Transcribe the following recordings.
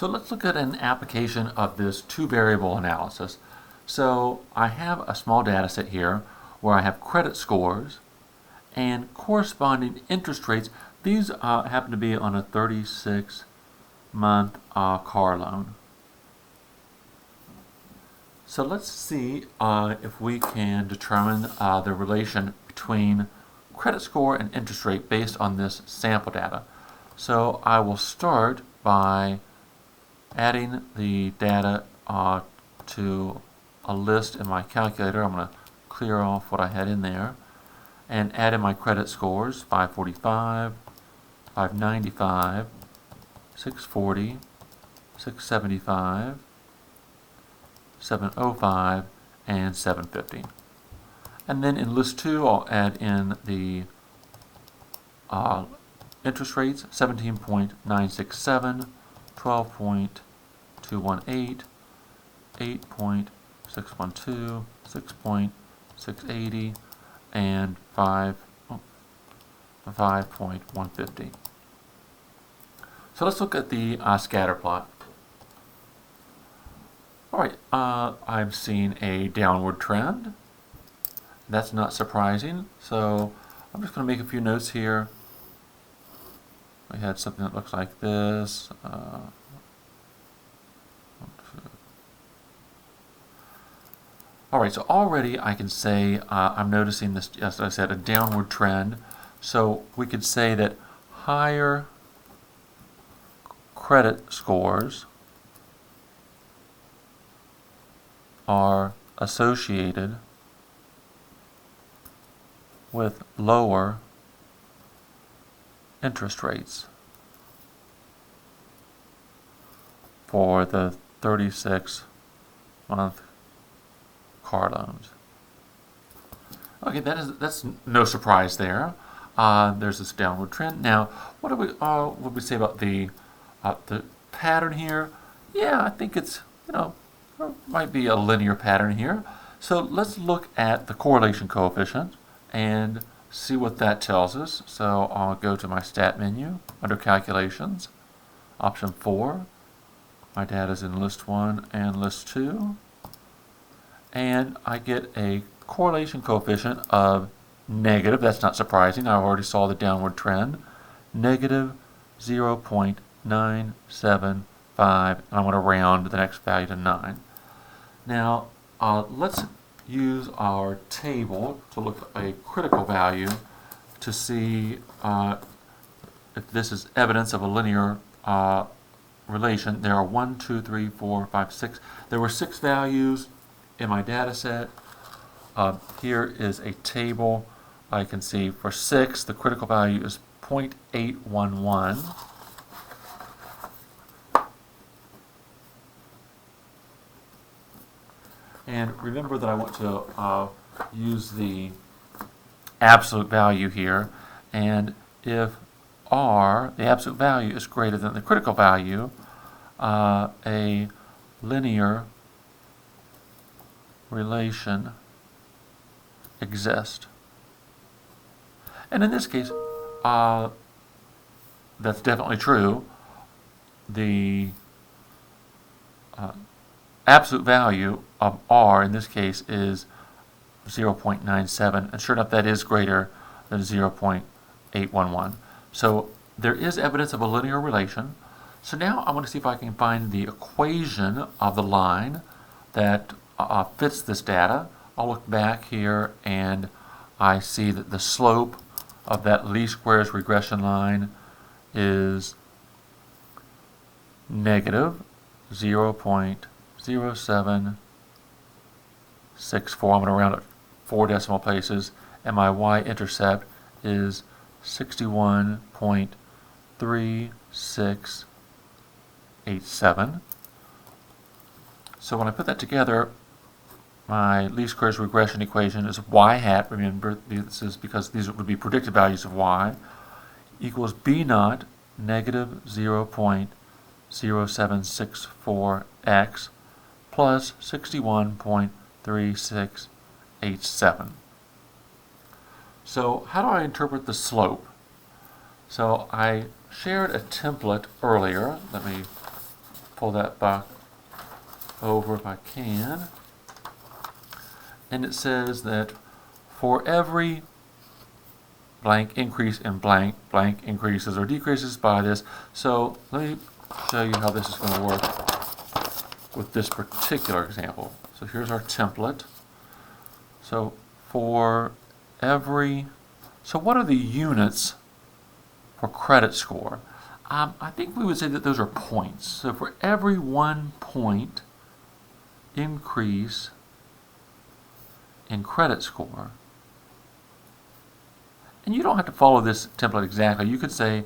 So let's look at an application of this two-variable analysis. So I have a small data set here where I have credit scores and corresponding interest rates. These happen to be on a 36-month car loan. So let's see if we can determine the relation between credit score and interest rate based on this sample data. So I will start by adding the data to a list in my calculator. I'm going to clear off what I had in there and add in my credit scores: 545, 595, 640, 675, 705, and 750. And then in list 2, I'll add in the interest rates: 17.967, 12.218, 8.612, 6.680, and 5.150. So let's look at the scatter plot. All right, I'm seeing a downward trend. That's not surprising. So I'm just going to make a few notes here. We had something that looks like this. All right, so already I can say I'm noticing this, as I said, a downward trend. So we could say that higher credit scores are associated with lower interest rates for the 36-month car loans. Okay, that's no surprise there. There's this downward trend. Now, what would we say about the pattern here? Yeah, I think it's, there might be a linear pattern here. So let's look at the correlation coefficient and see what that tells us. So I'll go to my stat menu under calculations, option 4. My data is in list 1 and list 2. And I get a correlation coefficient of negative. That's not surprising. I already saw the downward trend. Negative 0.975. And I want to round the next value to 9. Now, let's use our table to look at a critical value to see if this is evidence of a linear relation. There are 1, 2, 3, 4, 5, 6. There were 6 values in my data set. Here is a table. I can see for 6, the critical value is 0.811. And remember that I want to use the absolute value here. And if R, the absolute value, is greater than the critical value, a linear relation exists. And in this case, that's definitely true. The absolute value of R in this case is 0.97, and sure enough, that is greater than 0.811. So there is evidence of a linear relation. So now I want to see if I can find the equation of the line that fits this data. I'll look back here and I see that the slope of that least squares regression line is negative 0.0764. I'm going to round it 4 decimal places, and my y-intercept is 61.3687. So when I put that together, my least squares regression equation is y hat. Remember, this is because these would be predicted values of y, equals b naught negative 0.0764x plus 61.3687. So how do I interpret the slope? So I shared a template earlier. Let me pull that back over if I can. And it says that for every blank increase in blank, blank increases or decreases by this. So let me show you how this is going to work with this particular example. So here's our template. So for every, so what are the units for credit score? I think we would say that those are points. So for every 1 point increase in credit score, and you don't have to follow this template exactly. You could say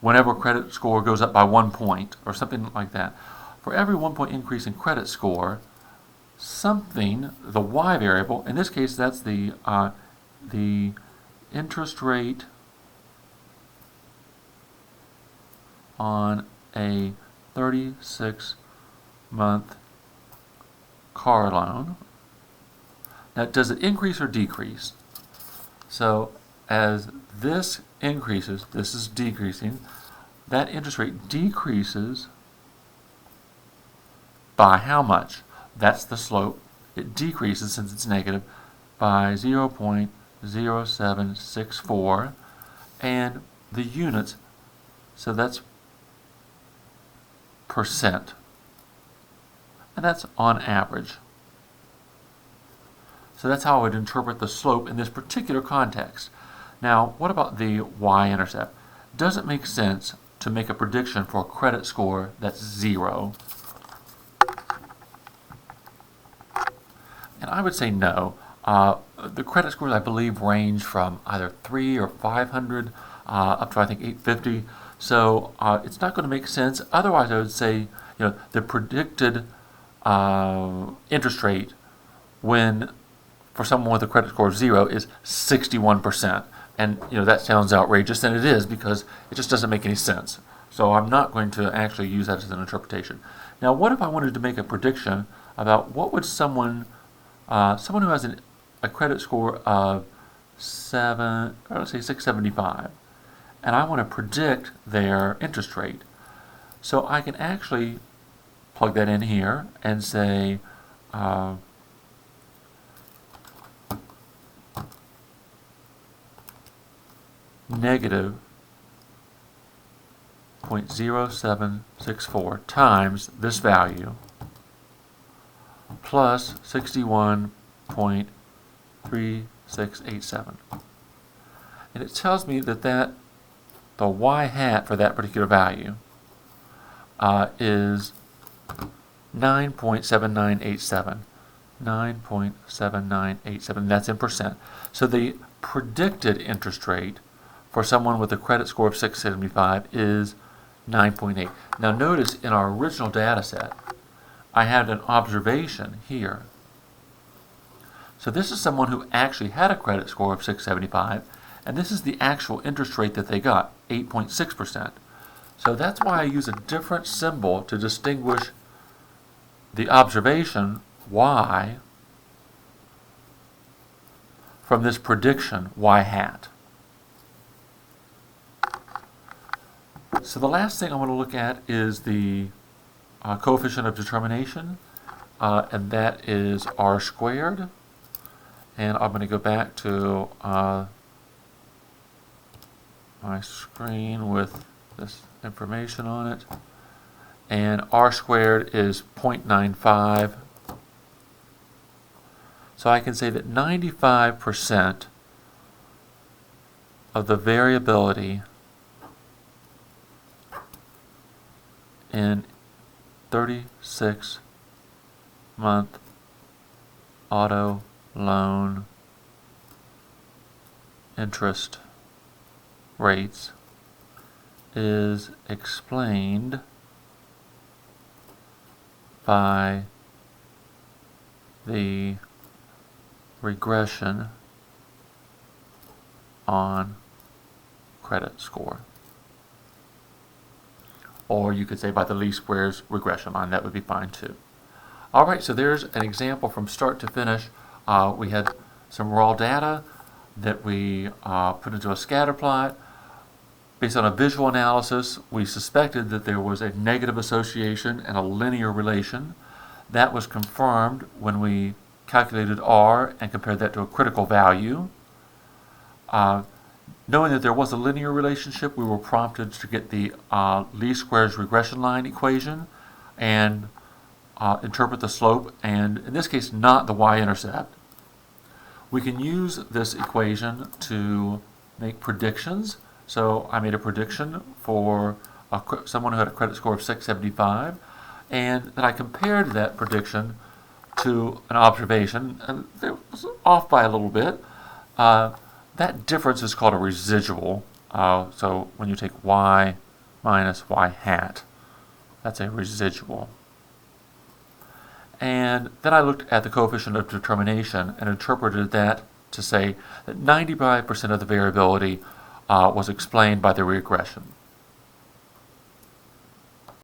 whenever credit score goes up by 1 point or something like that. For every 1 point increase in credit score, something, the y variable, in this case that's the interest rate on a 36-month car loan. Now, does it increase or decrease? So as this increases, this is decreasing, that interest rate decreases by how much? That's the slope. It decreases, since it's negative, by 0.0764, and the units, so that's percent, and that's on average. So that's how I would interpret the slope in this particular context. Now, what about the y-intercept? Does it make sense to make a prediction for a credit score that's 0? And I would say no. The credit scores, I believe, range from either 300 or 500 up to, I think, 850. So it's not going to make sense. Otherwise, I would say, the predicted interest rate when for someone with a credit score of 0 is 61%. And that sounds outrageous, and it is, because it just doesn't make any sense. So I'm not going to actually use that as an interpretation. Now, what if I wanted to make a prediction about what would someone who has a credit score of 675, and I want to predict their interest rate. So I can actually plug that in here and say negative 0.0764 times this value plus 61.3687. And it tells me that the y hat for that particular value is 9.7987. 9.7987, that's in percent. So the predicted interest rate for someone with a credit score of 675 is 9.8. Now notice in our original data set, I had an observation here. So this is someone who actually had a credit score of 675, and this is the actual interest rate that they got, 8.6%. So that's why I use a different symbol to distinguish the observation, y, from this prediction, y hat. So the last thing I want to look at is the coefficient of determination, and that is r squared. And I'm going to go back to my screen with this information on it. And r squared is 0.95. So I can say that 95% of the variability in 36-month auto loan interest rates is explained by the regression on credit score. Or you could say by the least squares regression line. That would be fine too. Alright, so there's an example from start to finish. We had some raw data that we put into a scatter plot. based on a visual analysis, we suspected that there was a negative association and a linear relation. That was confirmed when we calculated R and compared that to a critical value. Knowing that there was a linear relationship, we were prompted to get the least squares regression line equation and interpret the slope, and in this case, not the y-intercept. We can use this equation to make predictions. So I made a prediction for someone who had a credit score of 675, and then I compared that prediction to an observation, and it was off by a little bit. That difference is called a residual. So when you take y minus y hat, that's a residual. And then I looked at the coefficient of determination and interpreted that to say that 95% of the variability was explained by the regression.